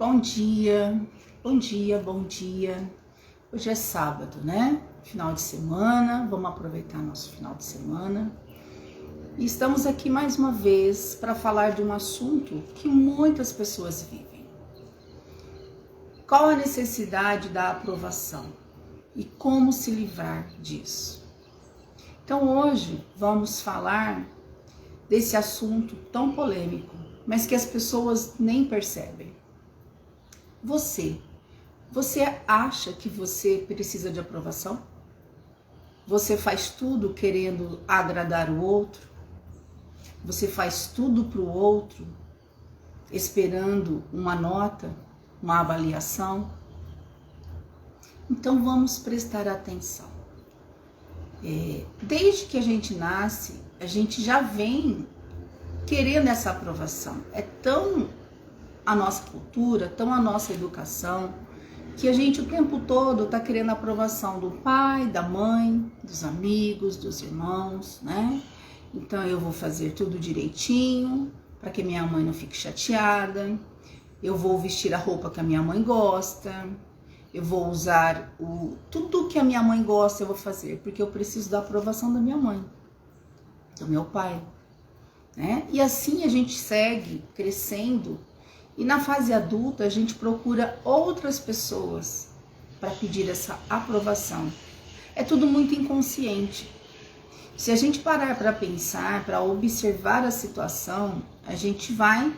Bom dia, bom dia, bom dia. Hoje é sábado, né? Final de semana, vamos aproveitar nosso final de semana. E estamos aqui mais uma vez para falar de um assunto que muitas pessoas vivem. Qual a necessidade da aprovação e como se livrar disso? Então hoje vamos falar desse assunto tão polêmico, mas que as pessoas nem percebem. Você acha que você precisa de aprovação? Você faz tudo querendo agradar o outro? Você faz tudo para o outro esperando uma nota, uma avaliação? Então vamos prestar atenção. Desde que a gente nasce, a gente já vem querendo essa aprovação. É tão a nossa cultura, tão a nossa educação, que a gente o tempo todo está querendo a aprovação do pai, da mãe, dos amigos, dos irmãos, né? Então eu vou fazer tudo direitinho, para que minha mãe não fique chateada, eu vou vestir a roupa que a minha mãe gosta, eu vou usar tudo que a minha mãe gosta eu vou fazer, porque eu preciso da aprovação da minha mãe, do meu pai, né? E assim a gente segue crescendo. E na fase adulta a gente procura outras pessoas para pedir essa aprovação. É tudo muito inconsciente. Se a gente parar para pensar, para observar a situação, a gente vai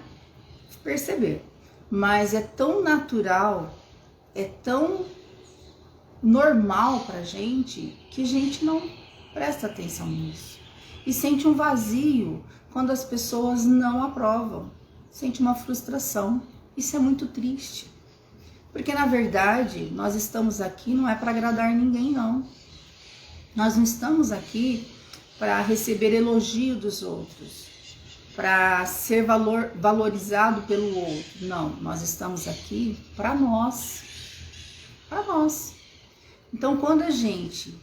perceber. Mas é tão natural, é tão normal para a gente que a gente não presta atenção nisso. E sente um vazio quando as pessoas não aprovam. Sente uma frustração. Isso é muito triste. Porque, na verdade, nós estamos aqui não é para agradar ninguém, não. Nós não estamos aqui para receber elogio dos outros, para ser valorizado pelo outro. Não, nós estamos aqui para nós. Para nós. Então, quando a gente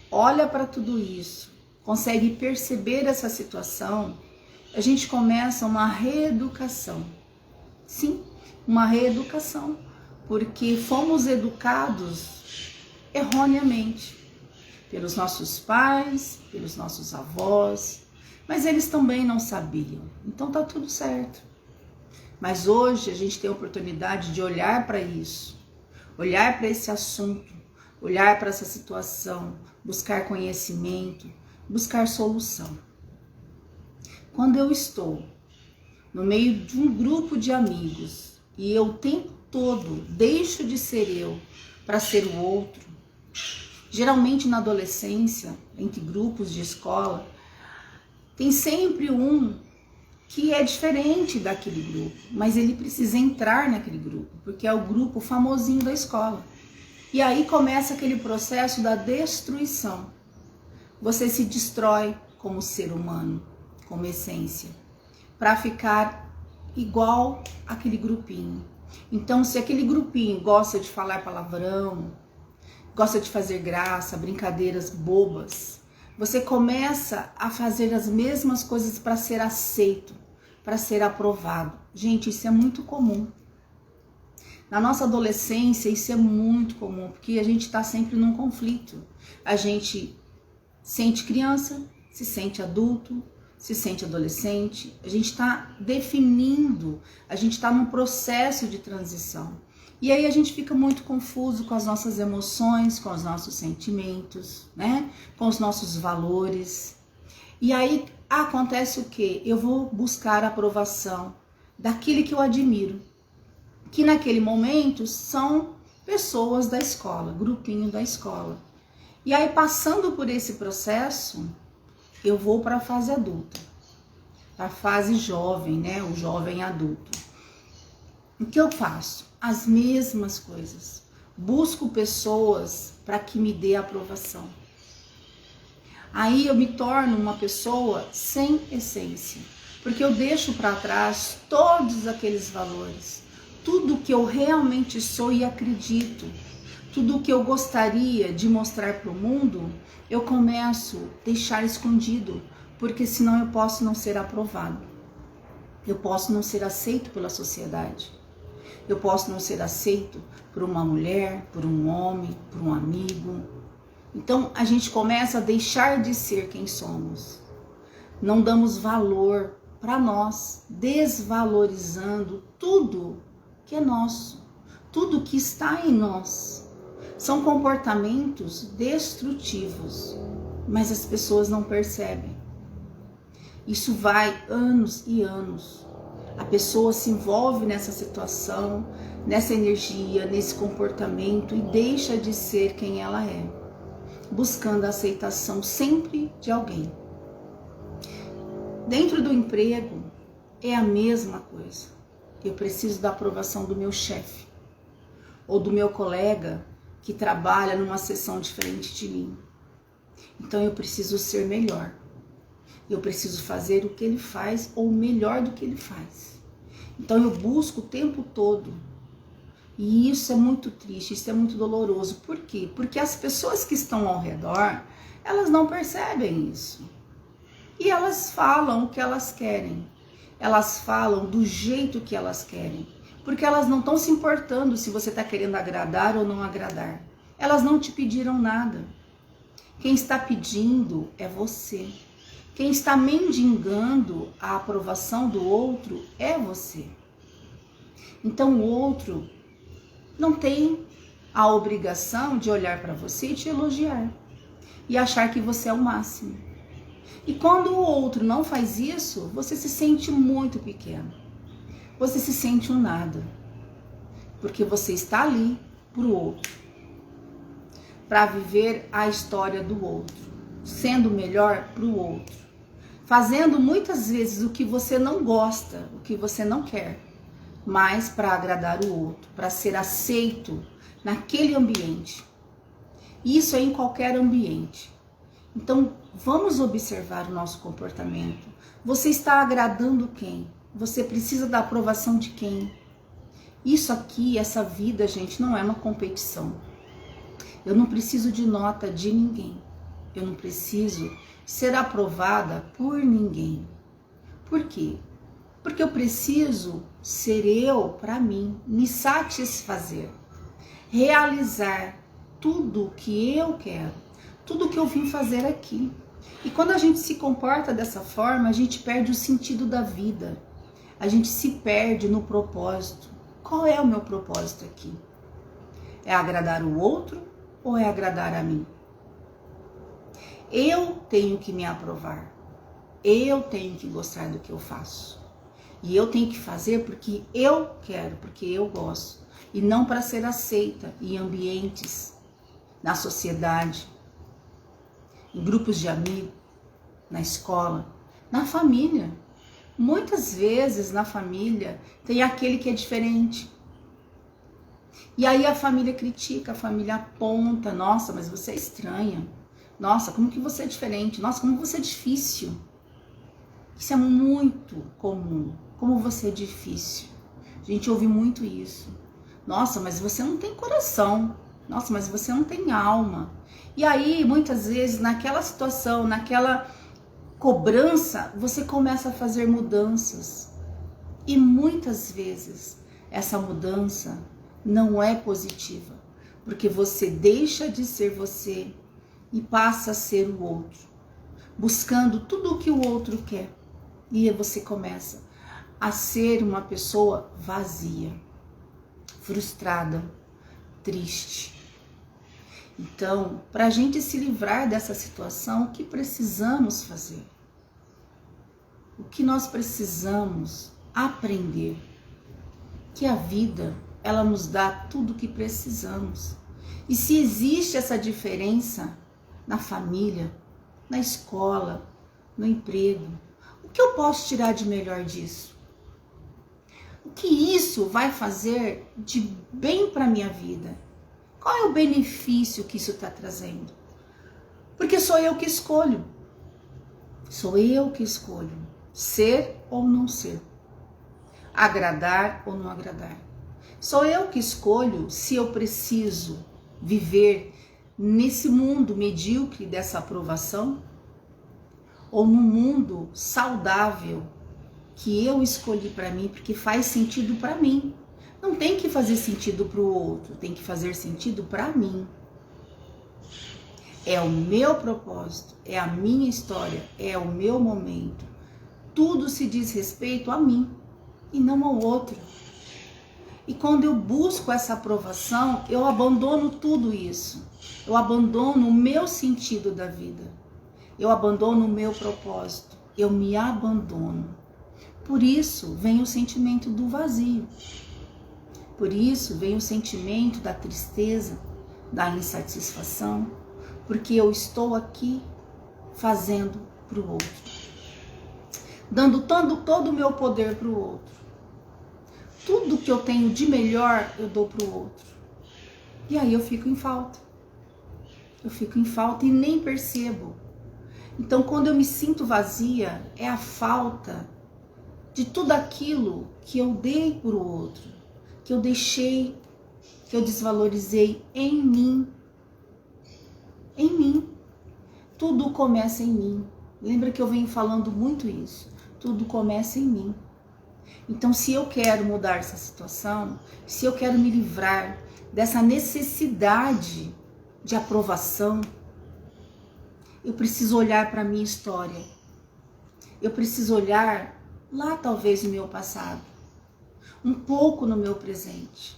olha para tudo isso, consegue perceber essa situação, a gente começa uma reeducação. Sim, uma reeducação, porque fomos educados erroneamente pelos nossos pais, pelos nossos avós, mas eles também não sabiam. Então tá tudo certo. Mas hoje a gente tem a oportunidade de olhar para isso, olhar para esse assunto, olhar para essa situação, buscar conhecimento, buscar solução. Quando eu estou no meio de um grupo de amigos e eu o tempo todo deixo de ser eu para ser o outro, geralmente na adolescência, entre grupos de escola, tem sempre um que é diferente daquele grupo, mas ele precisa entrar naquele grupo, porque é o grupo famosinho da escola. E aí começa aquele processo da destruição. Você se destrói como ser humano, como essência, para ficar igual aquele grupinho. Então, se aquele grupinho gosta de falar palavrão, gosta de fazer graça, brincadeiras bobas, você começa a fazer as mesmas coisas para ser aceito, para ser aprovado. Gente, isso é muito comum. Na nossa adolescência, isso é muito comum, porque a gente está sempre num conflito. A gente sente criança, se sente adulto, se sente adolescente, a gente está definindo, a gente está num processo de transição. E aí a gente fica muito confuso com as nossas emoções, com os nossos sentimentos, né? Com os nossos valores. E aí acontece o quê? Eu vou buscar a aprovação daquele que eu admiro, que naquele momento são pessoas da escola, grupinho da escola. E aí passando por esse processo, eu vou para a fase adulta, para a fase jovem, né? O jovem adulto. O que eu faço? As mesmas coisas. Busco pessoas para que me dê aprovação. Aí eu me torno uma pessoa sem essência, porque eu deixo para trás todos aqueles valores, tudo que eu realmente sou e acredito, tudo que eu gostaria de mostrar para o mundo, eu começo a deixar escondido, porque senão eu posso não ser aprovado. Eu posso não ser aceito pela sociedade. Eu posso não ser aceito por uma mulher, por um homem, por um amigo. Então a gente começa a deixar de ser quem somos. Não damos valor para nós, desvalorizando tudo que é nosso, tudo que está em nós. São comportamentos destrutivos, mas as pessoas não percebem. Isso vai anos e anos. A pessoa se envolve nessa situação, nessa energia, nesse comportamento e deixa de ser quem ela é, buscando a aceitação sempre de alguém. Dentro do emprego é a mesma coisa. Eu preciso da aprovação do meu chefe ou do meu colega que trabalha numa seção diferente de mim. Então eu preciso ser melhor. Eu preciso fazer o que ele faz ou melhor do que ele faz. Então eu busco o tempo todo. E isso é muito triste, isso é muito doloroso. Por quê? Porque as pessoas que estão ao redor, elas não percebem isso. E elas falam o que elas querem. Elas falam do jeito que elas querem. Porque elas não estão se importando se você está querendo agradar ou não agradar. Elas não te pediram nada. Quem está pedindo é você. Quem está mendigando a aprovação do outro é você. Então o outro não tem a obrigação de olhar para você e te elogiar. E achar que você é o máximo. E quando o outro não faz isso, você se sente muito pequeno. Você se sente um nada. Porque você está ali para o outro. Para viver a história do outro. Sendo melhor para o outro. Fazendo muitas vezes o que você não gosta, o que você não quer. Mas para agradar o outro. Para ser aceito naquele ambiente. Isso é em qualquer ambiente. Então, vamos observar o nosso comportamento. Você está agradando quem? Você precisa da aprovação de quem? Isso aqui, essa vida, gente, não é uma competição. Eu não preciso de nota de ninguém. Eu não preciso ser aprovada por ninguém. Por quê? Porque eu preciso ser eu para mim, me satisfazer, realizar tudo o que eu quero, tudo o que eu vim fazer aqui. E quando a gente se comporta dessa forma, a gente perde o sentido da vida. A gente se perde no propósito. Qual é o meu propósito aqui? É agradar o outro ou é agradar a mim? Eu tenho que me aprovar. Eu tenho que gostar do que eu faço. E eu tenho que fazer porque eu quero, porque eu gosto. E não para ser aceita em ambientes, na sociedade, em grupos de amigos, na escola, na família. Muitas vezes na família tem aquele que é diferente. E aí a família critica, a família aponta, nossa, mas você é estranha. Nossa, como que você é diferente? Nossa, como você é difícil. Isso é muito comum. Como você é difícil. A gente ouve muito isso. Nossa, mas você não tem coração. Nossa, mas você não tem alma. E aí, muitas vezes, naquela situação, naquela cobrança, você começa a fazer mudanças. E muitas vezes, essa mudança não é positiva. Porque você deixa de ser você e passa a ser o outro. Buscando tudo o que o outro quer. E aí você começa a ser uma pessoa vazia, frustrada, triste. Então, para a gente se livrar dessa situação, o que precisamos fazer? O que nós precisamos aprender? Que a vida, ela nos dá tudo o que precisamos. E se existe essa diferença na família, na escola, no emprego, o que eu posso tirar de melhor disso? O que isso vai fazer de bem para a minha vida? Qual é o benefício que isso está trazendo? Porque sou eu que escolho. Sou eu que escolho ser ou não ser. Agradar ou não agradar. Sou eu que escolho se eu preciso viver nesse mundo medíocre dessa aprovação ou num mundo saudável que eu escolhi para mim, porque faz sentido para mim, Não tem que fazer sentido para o outro, tem que fazer sentido para mim. É o meu propósito, é a minha história, é o meu momento. Tudo se diz respeito a mim e não ao outro. E quando eu busco essa aprovação, eu abandono tudo isso. Eu abandono o meu sentido da vida. Eu abandono o meu propósito. Eu me abandono. Por isso vem o sentimento do vazio. Por isso vem o sentimento da tristeza, da insatisfação. Porque eu estou aqui fazendo para o outro. Dando todo o meu poder para o outro. Tudo que eu tenho de melhor eu dou para o outro. E aí eu fico em falta. Eu fico em falta e nem percebo. Então quando eu me sinto vazia, é a falta de tudo aquilo que eu dei para o outro. Que eu deixei, que eu desvalorizei em mim. Em mim. Tudo começa em mim. Lembra que eu venho falando muito isso. Tudo começa em mim. Então, se eu quero mudar essa situação, se eu quero me livrar dessa necessidade de aprovação, eu preciso olhar para a minha história. Eu preciso olhar lá, talvez, no meu passado, um pouco no meu presente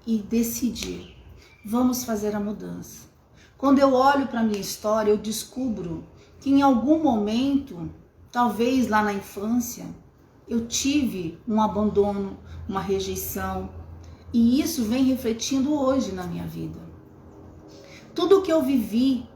e decidir, vamos fazer a mudança. Quando eu olho para a minha história, eu descubro que em algum momento, talvez lá na infância, eu tive um abandono, uma rejeição, e isso vem refletindo hoje na minha vida. Tudo que eu vivi,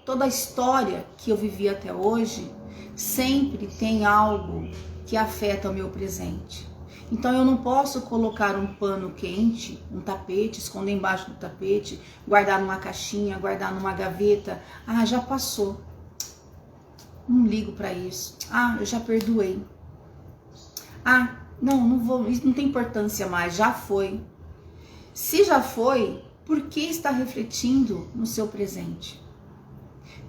toda a história que eu vivi até hoje, sempre tem algo que afeta o meu presente. Então eu não posso colocar um pano quente, um tapete, esconder embaixo do tapete, guardar numa caixinha, guardar numa gaveta. Ah, já passou. Não ligo para isso. Ah, eu já perdoei. Ah, não vou, isso não tem importância mais, já foi. Se já foi, por que está refletindo no seu presente?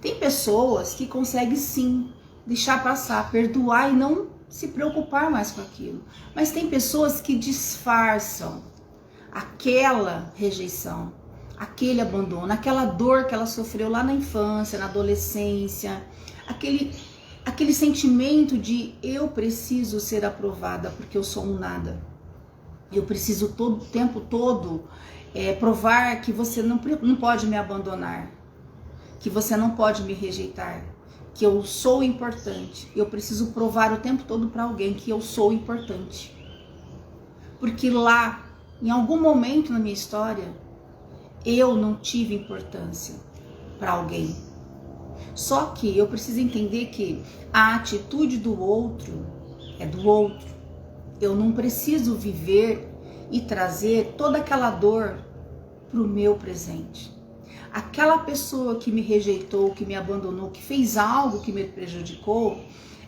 Tem pessoas que conseguem sim deixar passar, perdoar e não se preocupar mais com aquilo. Mas tem pessoas que disfarçam aquela rejeição, aquele abandono, aquela dor que ela sofreu lá na infância, na adolescência, aquele sentimento de eu preciso ser aprovada porque eu sou um nada. Eu preciso o tempo todo provar que você não pode me abandonar, que você não pode me rejeitar, que eu sou importante. Eu preciso provar o tempo todo para alguém que eu sou importante. Porque lá, em algum momento na minha história, eu não tive importância para alguém. Só que eu preciso entender que a atitude do outro é do outro. Eu não preciso viver e trazer toda aquela dor para o meu presente. Aquela pessoa que me rejeitou, que me abandonou, que fez algo que me prejudicou,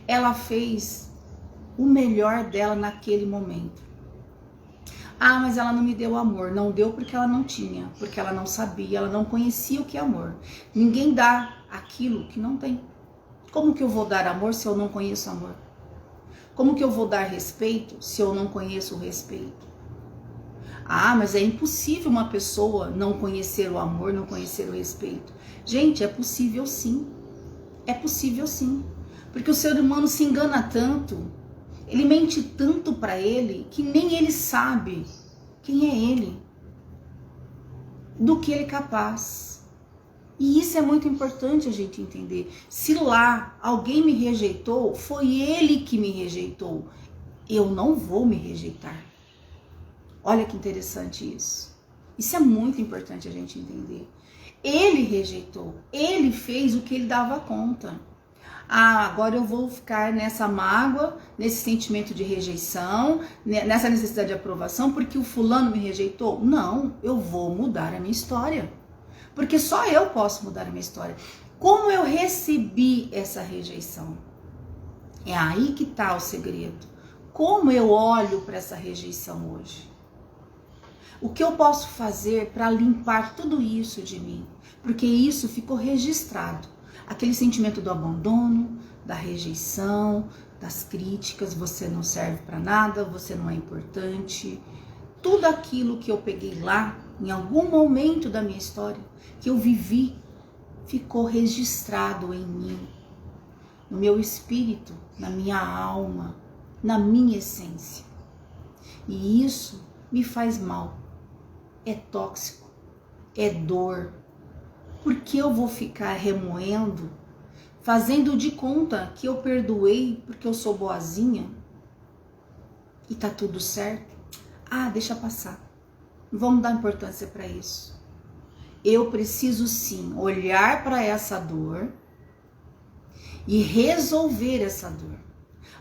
ela fez o melhor dela naquele momento. Ah, mas ela não me deu amor. Não deu porque ela não tinha, porque ela não sabia, ela não conhecia o que é amor. Ninguém dá aquilo que não tem. Como que eu vou dar amor se eu não conheço amor? Como que eu vou dar respeito se eu não conheço o respeito? Ah, mas é impossível uma pessoa não conhecer o amor, não conhecer o respeito. Gente, é possível sim. É possível sim. Porque o ser humano se engana tanto, ele mente tanto para ele, que nem ele sabe quem é ele, do que ele é capaz. E isso é muito importante a gente entender. Se lá alguém me rejeitou, foi ele que me rejeitou. Eu não vou me rejeitar. Olha que interessante isso. Isso é muito importante a gente entender. Ele rejeitou, ele fez o que ele dava conta. Ah, agora eu vou ficar nessa mágoa, nesse sentimento de rejeição, nessa necessidade de aprovação, porque o fulano me rejeitou? Não, eu vou mudar a minha história. Porque só eu posso mudar a minha história. Como eu recebi essa rejeição? É aí que está o segredo. Como eu olho para essa rejeição hoje? O que eu posso fazer para limpar tudo isso de mim? Porque isso ficou registrado. Aquele sentimento do abandono, da rejeição, das críticas, você não serve para nada, você não é importante. tudo aquilo que eu peguei lá, em algum momento da minha história, que eu vivi, ficou registrado em mim, no meu espírito, na minha alma, na minha essência. E isso me faz mal, é tóxico, é dor. Por que eu vou ficar remoendo, fazendo de conta que eu perdoei porque eu sou boazinha e tá tudo certo? Ah, deixa passar. Não vamos dar importância para isso. Eu preciso sim olhar para essa dor e resolver essa dor.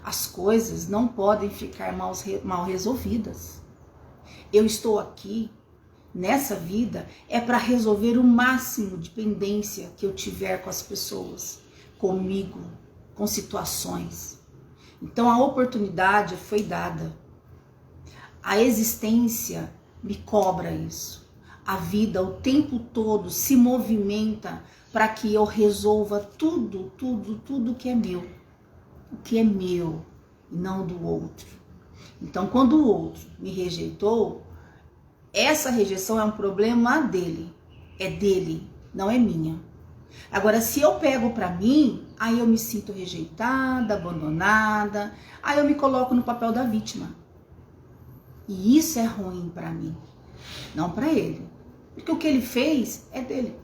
As coisas não podem ficar mal resolvidas. Eu estou aqui, nessa vida, é para resolver o máximo de pendência que eu tiver com as pessoas, comigo, com situações. Então a oportunidade foi dada. A existência me cobra isso. A vida o tempo todo se movimenta para que eu resolva tudo que é meu. O que é meu e não do outro. Então, quando o outro me rejeitou, essa rejeição é um problema dele. É dele, não é minha. Agora, se eu pego para mim, aí eu me sinto rejeitada, abandonada, aí eu me coloco no papel da vítima. E isso é ruim para mim, não para ele. Porque o que ele fez é dele.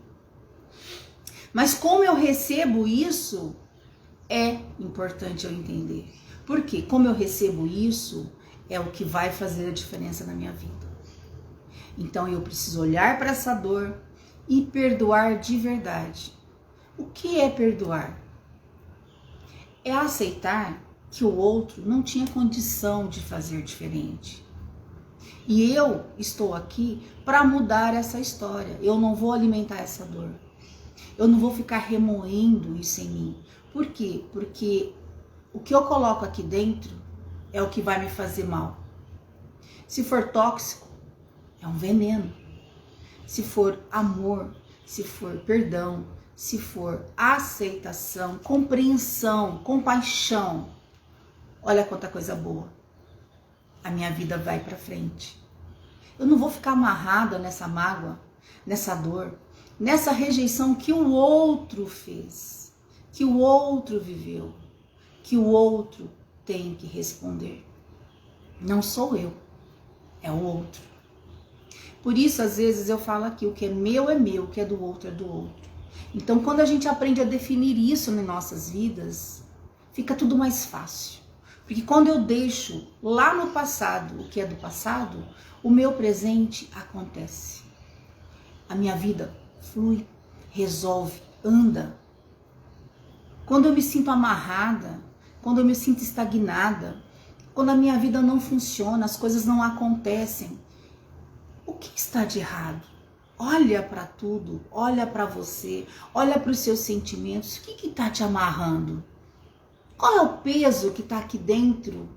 Mas como eu recebo isso, é importante eu entender. Porque como eu recebo isso, é o que vai fazer a diferença na minha vida. Então eu preciso olhar para essa dor e perdoar de verdade. O que é perdoar? É aceitar que o outro não tinha condição de fazer diferente. E eu estou aqui para mudar essa história. Eu não vou alimentar essa dor. Eu não vou ficar remoendo isso em mim. Por quê? Porque o que eu coloco aqui dentro é o que vai me fazer mal. Se for tóxico, é um veneno. Se for amor, se for perdão, se for aceitação, compreensão, compaixão, olha quanta coisa boa. A minha vida vai para frente. Eu não vou ficar amarrada nessa mágoa, nessa dor, nessa rejeição que o outro fez, que o outro viveu, que o outro tem que responder. Não sou eu, é o outro. Por isso, às vezes, eu falo aqui, o que é meu, o que é do outro é do outro. Então, quando a gente aprende a definir isso nas nossas vidas, fica tudo mais fácil. Porque quando eu deixo lá no passado o que é do passado, o meu presente acontece. A minha vida flui, resolve, anda. Quando eu me sinto amarrada, quando eu me sinto estagnada, quando a minha vida não funciona, as coisas não acontecem, o que está de errado? Olha para tudo, olha para você, olha para os seus sentimentos, o que está te amarrando? Qual é o peso que está aqui dentro,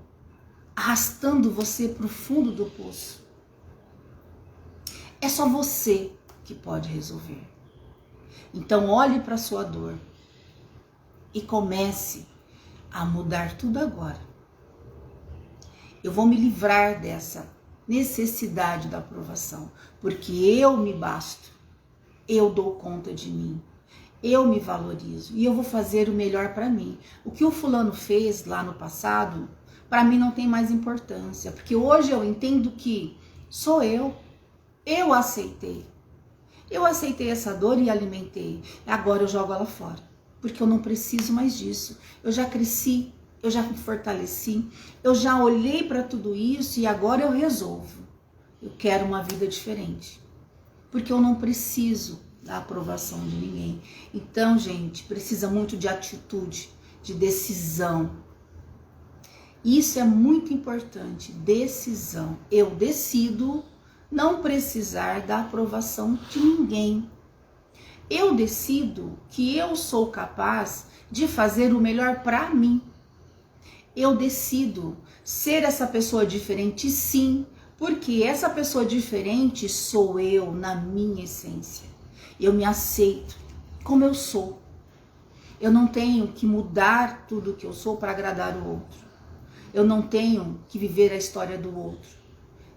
arrastando você para o fundo do poço? É só você que pode resolver. Então olhe para a sua dor e comece a mudar tudo agora. Eu vou me livrar dessa necessidade da aprovação, porque eu me basto, eu dou conta de mim. Eu me valorizo e eu vou fazer o melhor para mim. O que o fulano fez lá no passado, para mim não tem mais importância, porque hoje eu entendo que sou eu. Eu aceitei. Eu aceitei essa dor e alimentei. Agora eu jogo ela fora, porque eu não preciso mais disso. Eu já cresci, eu já me fortaleci, eu já olhei para tudo isso e agora eu resolvo. Eu quero uma vida diferente, porque eu não preciso da aprovação de ninguém. Então, gente, precisa muito de atitude, de decisão. Isso é muito importante, decisão. Eu decido não precisar da aprovação de ninguém. Eu decido que eu sou capaz de fazer o melhor para mim. Eu decido ser essa pessoa diferente, sim, porque essa pessoa diferente sou eu na minha essência. Eu me aceito como eu sou. Eu não tenho que mudar tudo o que eu sou para agradar o outro. Eu não tenho que viver a história do outro.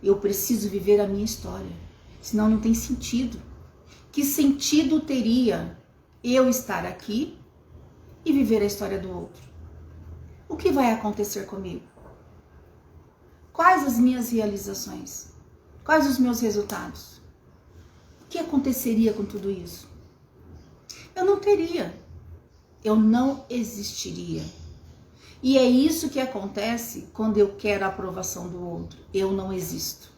Eu preciso viver a minha história, senão não tem sentido. Que sentido teria eu estar aqui e viver a história do outro? O que vai acontecer comigo? Quais as minhas realizações? Quais os meus resultados? O que aconteceria com tudo isso? Eu não teria. Eu não existiria. E é isso que acontece quando eu quero a aprovação do outro. Eu não existo.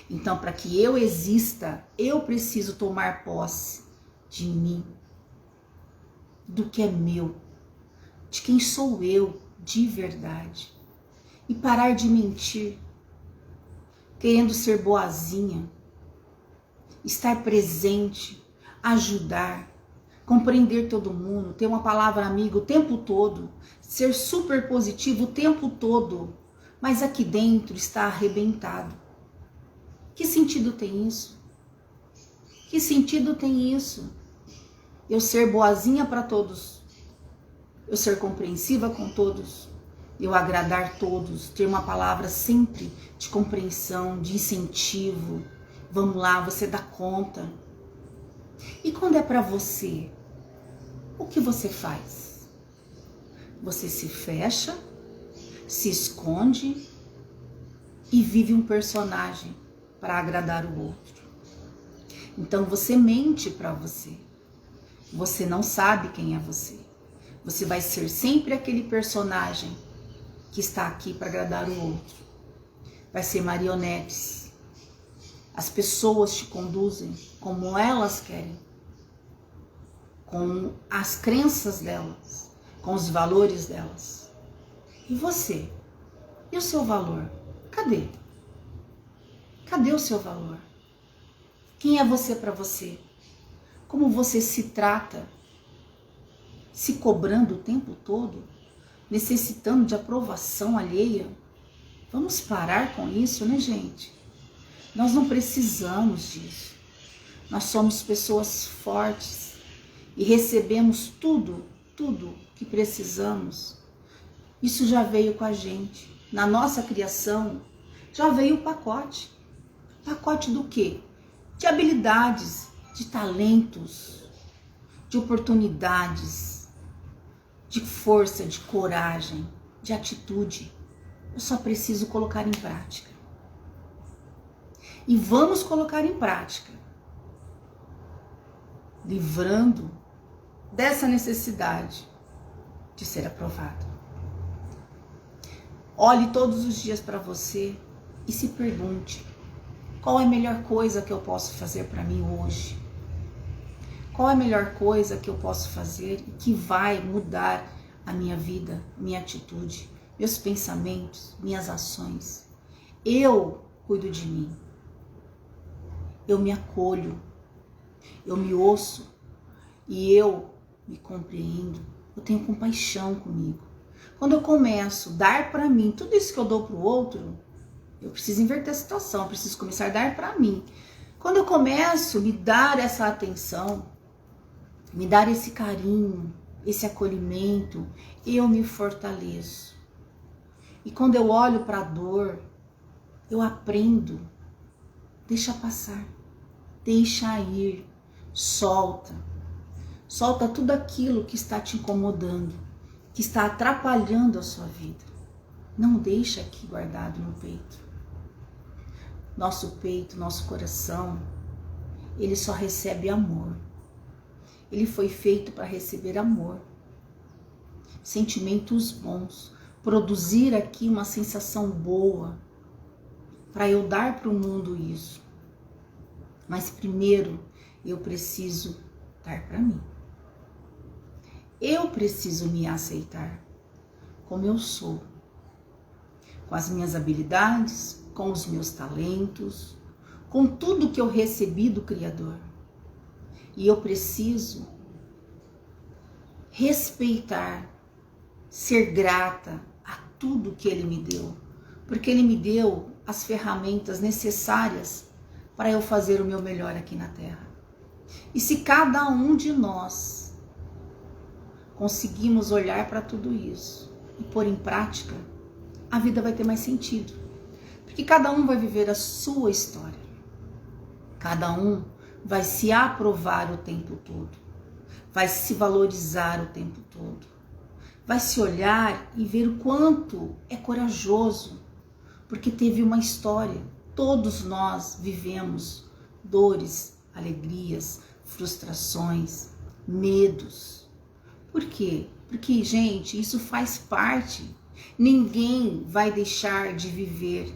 Então, para que eu exista, eu preciso tomar posse de mim, do que é meu, de quem sou eu de verdade. E parar de mentir, querendo ser boazinha, estar presente, ajudar, compreender todo mundo, ter uma palavra amiga o tempo todo, ser super positivo o tempo todo, mas aqui dentro está arrebentado. Que sentido tem isso? Que sentido tem isso? Eu ser boazinha para todos, eu ser compreensiva com todos, eu agradar todos, ter uma palavra sempre de compreensão, de incentivo. Vamos lá, você dá conta. E quando é para você, o que você faz? Você se fecha, se esconde e vive um personagem para agradar o outro. Então você mente para você. Você não sabe quem é você. Você vai ser sempre aquele personagem que está aqui para agradar o outro. Vai ser marionetes. As pessoas te conduzem como elas querem, com as crenças delas, com os valores delas. E você? E o seu valor? Cadê? Cadê o seu valor? Quem é você para você? Como você se trata? Se cobrando o tempo todo? Necessitando de aprovação alheia? Vamos parar com isso, né, gente? Nós não precisamos disso. Nós somos pessoas fortes e recebemos tudo que precisamos. Isso já veio com a gente. Na nossa criação, já veio o pacote. Pacote do quê? De habilidades, de talentos, de oportunidades, de força, de coragem, de atitude. Eu só preciso colocar em prática. E vamos colocar em prática, livrando dessa necessidade de ser aprovado. Olhe todos os dias para você e se pergunte: qual é a melhor coisa que eu posso fazer para mim hoje? Qual é a melhor coisa que eu posso fazer e que vai mudar a minha vida, minha atitude, meus pensamentos, minhas ações? Eu cuido de mim. Eu me acolho. Eu me ouço e eu me compreendo. Eu tenho compaixão comigo. Quando eu começo a dar para mim tudo isso que eu dou para o outro, eu preciso inverter a situação, eu preciso começar a dar para mim. Quando eu começo a me dar essa atenção, me dar esse carinho, esse acolhimento, eu me fortaleço. E quando eu olho para a dor, eu aprendo. Deixa passar, deixa ir, solta. Solta tudo aquilo que está te incomodando, que está atrapalhando a sua vida. Não deixa aqui guardado no peito. Nosso peito, nosso coração, ele só recebe amor. Ele foi feito para receber amor, sentimentos bons, produzir aqui uma sensação boa, para eu dar para o mundo isso. Mas primeiro eu preciso dar para mim. Eu preciso me aceitar como eu sou, com as minhas habilidades, com os meus talentos, com tudo que eu recebi do Criador. E eu preciso respeitar, ser grata a tudo que Ele me deu, porque Ele me deu as ferramentas necessárias para eu fazer o meu melhor aqui na Terra. E se cada um de nós conseguimos olhar para tudo isso e pôr em prática, a vida vai ter mais sentido. Porque cada um vai viver a sua história. Cada um vai se aprovar o tempo todo. Vai se valorizar o tempo todo. Vai se olhar e ver o quanto é corajoso, porque teve uma história. Todos nós vivemos dores, alegrias, frustrações, medos. Por quê? Porque, gente, isso faz parte. Ninguém vai deixar de viver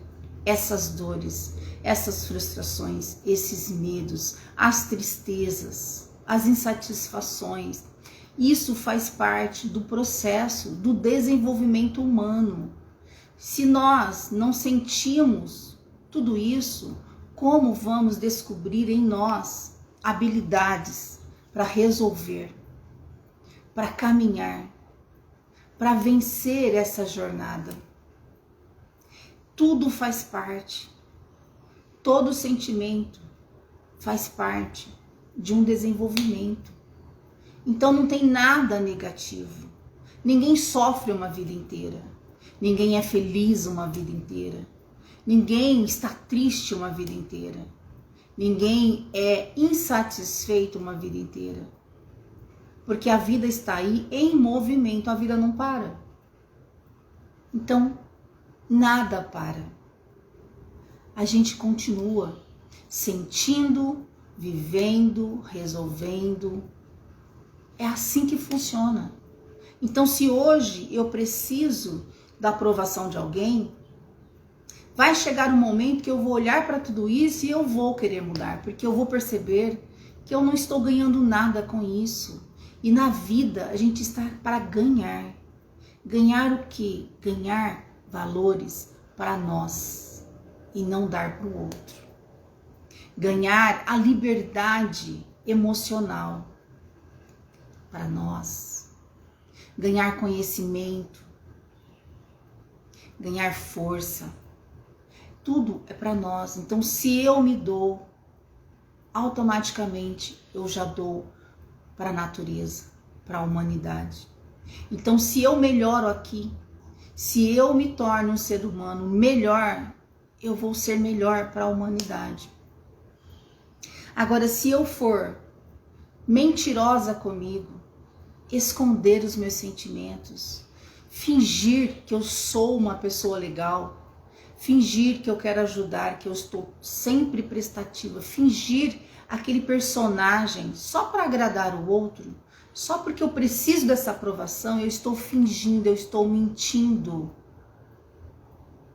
essas dores, essas frustrações, esses medos, as tristezas, as insatisfações. Isso faz parte do processo do desenvolvimento humano. Se nós não sentimos tudo isso, como vamos descobrir em nós habilidades para resolver, para caminhar, para vencer essa jornada? Tudo faz parte, todo sentimento faz parte de um desenvolvimento. Então não tem nada negativo. Ninguém sofre uma vida inteira. Ninguém é feliz uma vida inteira. Ninguém está triste uma vida inteira. Ninguém é insatisfeito uma vida inteira. Porque a vida está aí em movimento, a vida não para. Então, nada para. A gente continua sentindo, vivendo, resolvendo. É assim que funciona. Então, se hoje eu preciso da aprovação de alguém, vai chegar um momento que eu vou olhar para tudo isso e eu vou querer mudar, porque eu vou perceber que eu não estou ganhando nada com isso. E na vida a gente está para ganhar. Ganhar o quê? Ganhar valores para nós e não dar para o outro. Ganhar a liberdade emocional para nós. Ganhar conhecimento. Ganhar força. Tudo é para nós. Então, se eu me dou, automaticamente eu já dou para a natureza, para a humanidade. Então, se eu melhoro aqui, se eu me torno um ser humano melhor, eu vou ser melhor para a humanidade. Agora, se eu for mentirosa comigo, esconder os meus sentimentos, fingir que eu sou uma pessoa legal, fingir que eu quero ajudar, que eu estou sempre prestativa, fingir aquele personagem só para agradar o outro, só porque eu preciso dessa aprovação, eu estou fingindo, eu estou mentindo.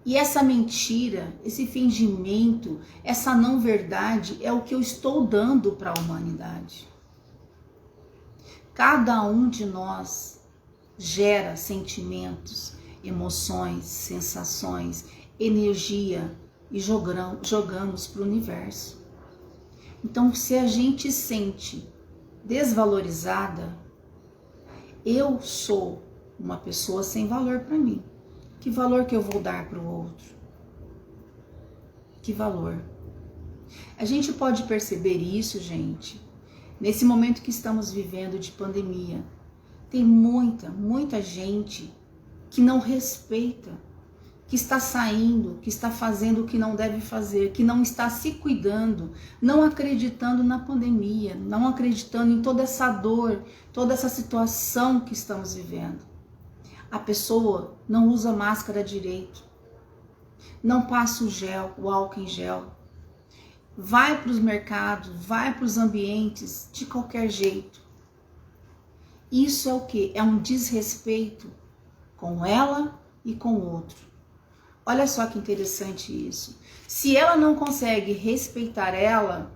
E essa mentira, esse fingimento, essa não verdade é o que eu estou dando para a humanidade. Cada um de nós gera sentimentos, emoções, sensações, energia e jogamos para o universo. Então, se a gente sente desvalorizada, eu sou uma pessoa sem valor para mim. Que valor que eu vou dar para o outro? Que valor? A gente pode perceber isso, gente, nesse momento que estamos vivendo de pandemia. Tem muita gente que não respeita, que está saindo, que está fazendo o que não deve fazer, que não está se cuidando, não acreditando na pandemia, não acreditando em toda essa dor, toda essa situação que estamos vivendo. A pessoa não usa máscara direito, não passa o álcool em gel, vai para os mercados, vai para os ambientes de qualquer jeito. Isso é o quê? É um desrespeito com ela e com o outro. Olha só que interessante isso. Se ela não consegue respeitar ela,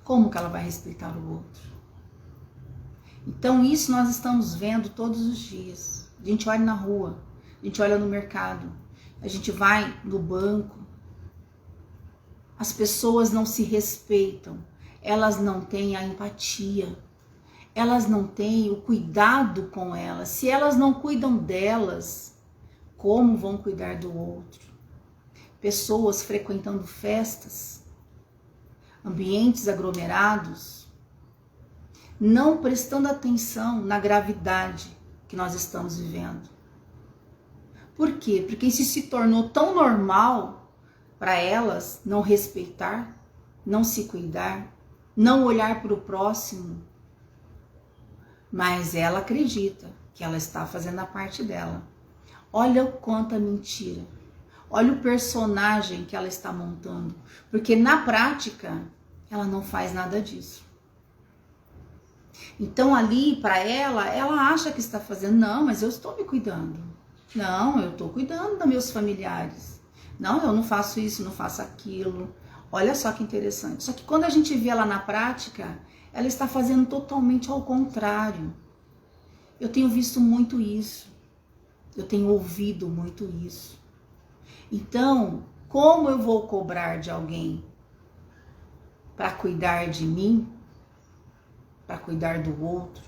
como que ela vai respeitar o outro? Então isso nós estamos vendo todos os dias. A gente olha na rua, a gente olha no mercado, a gente vai no banco. As pessoas não se respeitam, elas não têm a empatia, elas não têm o cuidado com elas. Se elas não cuidam delas, como vão cuidar do outro? Pessoas frequentando festas, ambientes aglomerados, não prestando atenção na gravidade que nós estamos vivendo. Por quê? Porque isso se tornou tão normal para elas não respeitar, não se cuidar, não olhar para o próximo. Mas ela acredita que ela está fazendo a parte dela. Olha o quanta mentira. Olha o personagem que ela está montando. Porque na prática, ela não faz nada disso. Então ali, para ela acha que está fazendo. Não, mas eu estou me cuidando. Não, eu estou cuidando dos meus familiares. Não, eu não faço isso, não faço aquilo. Olha só que interessante. Só que quando a gente vê ela na prática, ela está fazendo totalmente ao contrário. Eu tenho visto muito isso. Eu tenho ouvido muito isso. Então, como eu vou cobrar de alguém para cuidar de mim, para cuidar do outro,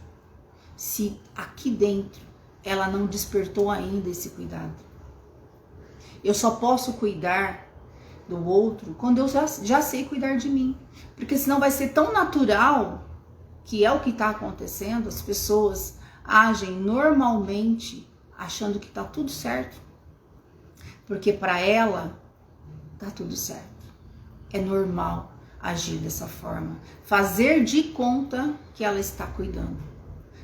se aqui dentro ela não despertou ainda esse cuidado? Eu só posso cuidar do outro quando eu já sei cuidar de mim. Porque senão vai ser tão natural, que é o que está acontecendo, as pessoas agem normalmente achando que está tudo certo. Porque para ela está tudo certo. É normal agir dessa forma. Fazer de conta que ela está cuidando.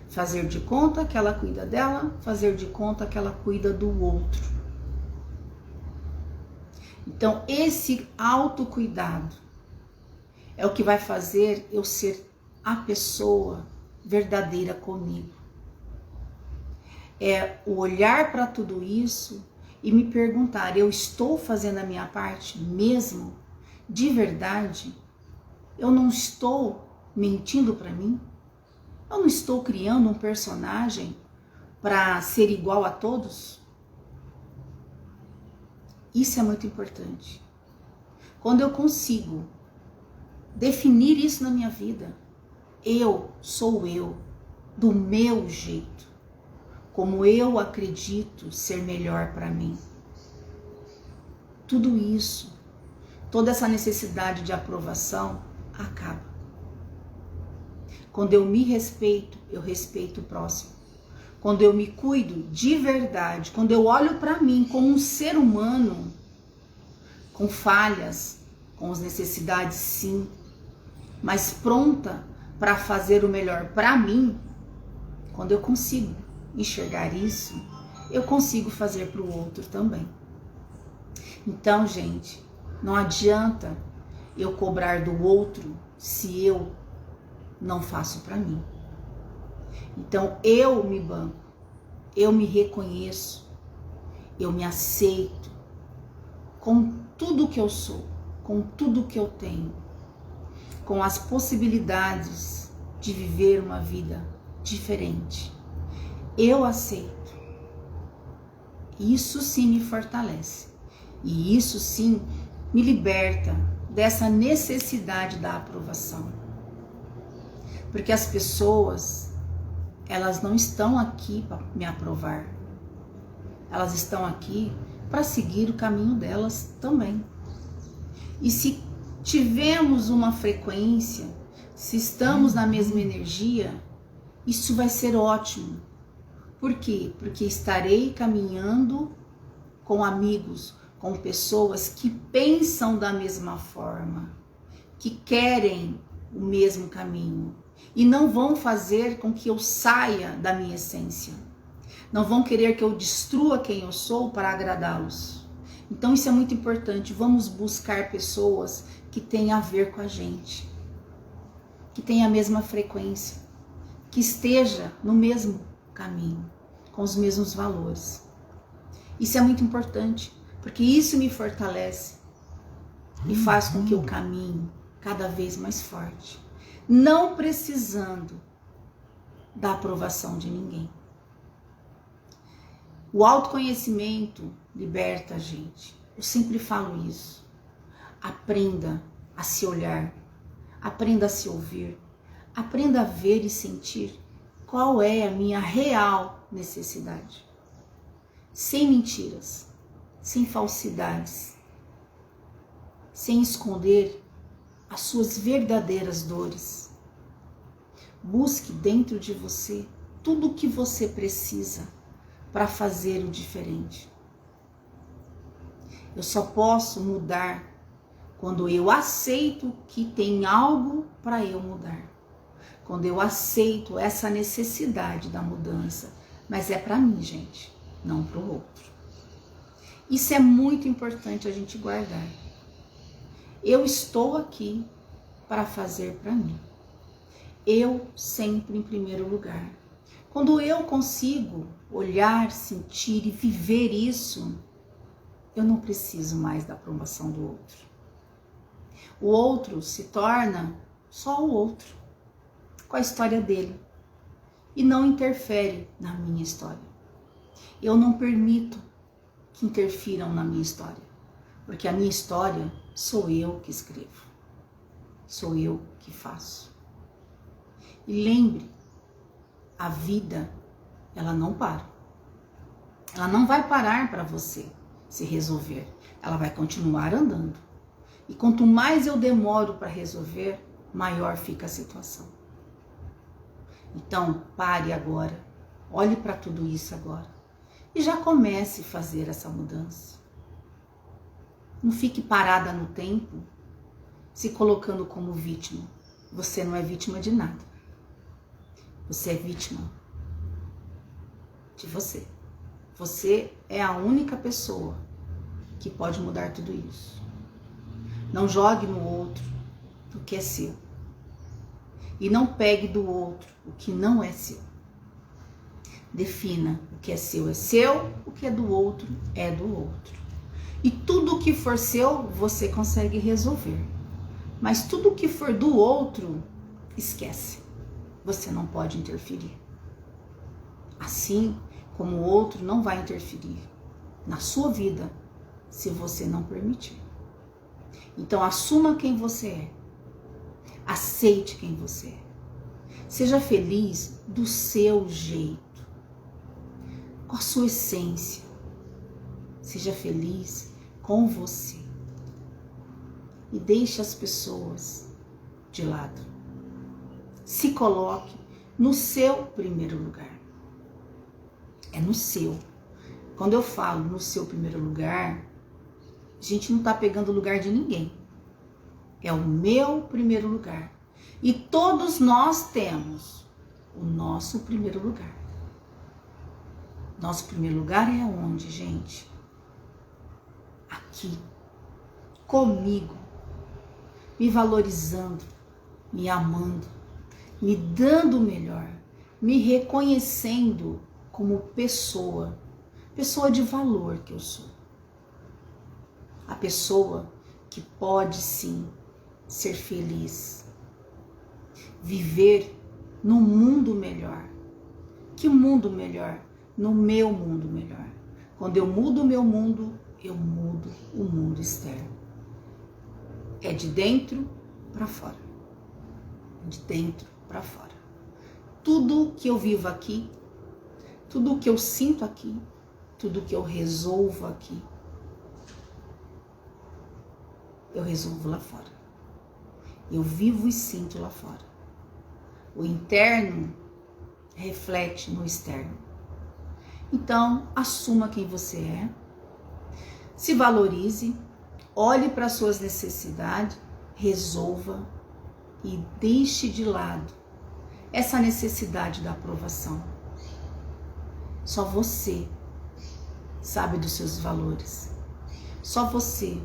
Fazer de conta que ela cuida dela, fazer de conta que ela cuida do outro. Então, esse autocuidado é o que vai fazer eu ser a pessoa verdadeira comigo. É o olhar para tudo isso e me perguntar, eu estou fazendo a minha parte mesmo? De verdade? Eu não estou mentindo para mim? Eu não estou criando um personagem para ser igual a todos? Isso é muito importante. Quando eu consigo definir isso na minha vida, eu sou eu, do meu jeito, como eu acredito ser melhor para mim. Tudo isso, toda essa necessidade de aprovação acaba. Quando eu me respeito, eu respeito o próximo. Quando eu me cuido de verdade, quando eu olho para mim como um ser humano, com falhas, com as necessidades sim, mas pronta para fazer o melhor para mim, quando eu consigo enxergar isso, eu consigo fazer para o outro também. Então, gente, não adianta eu cobrar do outro se eu não faço para mim. Então, eu me banco, eu me reconheço, eu me aceito com tudo que eu sou, com tudo que eu tenho, com as possibilidades de viver uma vida diferente. Eu aceito. Isso sim me fortalece. E isso sim me liberta dessa necessidade da aprovação. Porque as pessoas, elas não estão aqui para me aprovar. Elas estão aqui para seguir o caminho delas também. E se tivermos uma frequência, se estamos na mesma energia, isso vai ser ótimo. Por quê? Porque estarei caminhando com amigos, com pessoas que pensam da mesma forma, que querem o mesmo caminho e não vão fazer com que eu saia da minha essência. Não vão querer que eu destrua quem eu sou para agradá-los. Então isso é muito importante. Vamos buscar pessoas que têm a ver com a gente, que têm a mesma frequência, que esteja no mesmo caminho, com os mesmos valores. Isso é muito importante, porque isso me fortalece e faz com que eu caminhe cada vez mais forte, não precisando da aprovação de ninguém. O autoconhecimento liberta a gente. Eu sempre falo isso. Aprenda a se olhar, aprenda a se ouvir, aprenda a ver e sentir qual é a minha real necessidade. Sem mentiras, sem falsidades, sem esconder as suas verdadeiras dores. Busque dentro de você tudo o que você precisa para fazer o diferente. Eu só posso mudar quando eu aceito que tem algo para eu mudar. Quando eu aceito essa necessidade da mudança. Mas é para mim, gente, não para o outro. Isso é muito importante a gente guardar. Eu estou aqui para fazer para mim. Eu sempre em primeiro lugar. Quando eu consigo olhar, sentir e viver isso, eu não preciso mais da aprovação do outro. O outro se torna só o outro, com a história dele, e não interfere na minha história. Eu não permito que interfiram na minha história, porque a minha história sou eu que escrevo, sou eu que faço. E lembre, a vida, ela não para. Ela não vai parar para você se resolver. Ela vai continuar andando. E quanto mais eu demoro para resolver, maior fica a situação. Então, pare agora. Olhe para tudo isso agora. E já comece a fazer essa mudança. Não fique parada no tempo, se colocando como vítima. Você não é vítima de nada. Você é vítima de você. Você é a única pessoa que pode mudar tudo isso. Não jogue no outro o que é seu. E não pegue do outro o que não é seu. Defina o que é seu, o que é do outro é do outro. E tudo o que for seu, você consegue resolver. Mas tudo o que for do outro, esquece. Você não pode interferir. Assim como o outro não vai interferir na sua vida se você não permitir. Então assuma quem você é. Aceite quem você é. Seja feliz do seu jeito, com a sua essência. Seja feliz com você. E deixe as pessoas de lado. Se coloque no seu primeiro lugar. É no seu. Quando eu falo no seu primeiro lugar, a gente não está pegando o lugar de ninguém. É o meu primeiro lugar. E todos nós temos o nosso primeiro lugar. Nosso primeiro lugar é onde, gente? Aqui. Comigo. Me valorizando, me amando, me dando o melhor, me reconhecendo como pessoa de valor que eu sou. A pessoa que pode sim ser feliz, viver num mundo melhor. Que mundo melhor? No meu mundo melhor. Quando eu mudo o meu mundo, eu mudo o mundo externo. É de dentro para fora. De dentro para fora. Tudo que eu vivo aqui, tudo que eu sinto aqui, tudo que eu resolvo aqui, eu resolvo lá fora. Eu vivo e sinto lá fora. O interno reflete no externo. Então, assuma quem você é, se valorize, olhe para suas necessidades, resolva e deixe de lado essa necessidade da aprovação. Só você sabe dos seus valores. Só você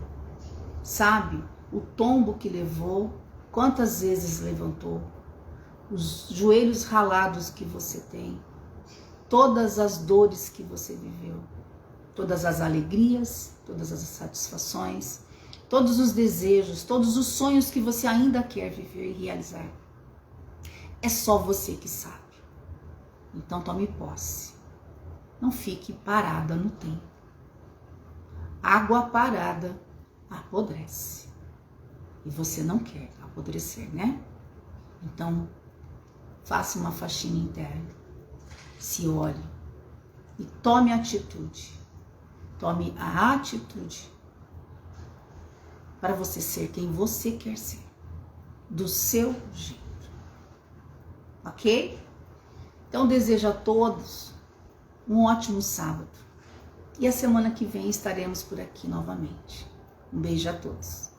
sabe o tombo que levou, quantas vezes levantou, os joelhos ralados que você tem, todas as dores que você viveu, todas as alegrias, todas as satisfações, todos os desejos, todos os sonhos que você ainda quer viver e realizar. É só você que sabe. Então tome posse. Não fique parada no tempo. Água parada apodrece. E você não quer apodrecer, né? Então, faça uma faxina interna. Se olhe e tome atitude. Tome a atitude para você ser quem você quer ser. Do seu jeito. Ok? Então, desejo a todos um ótimo sábado. E a semana que vem estaremos por aqui novamente. Um beijo a todos.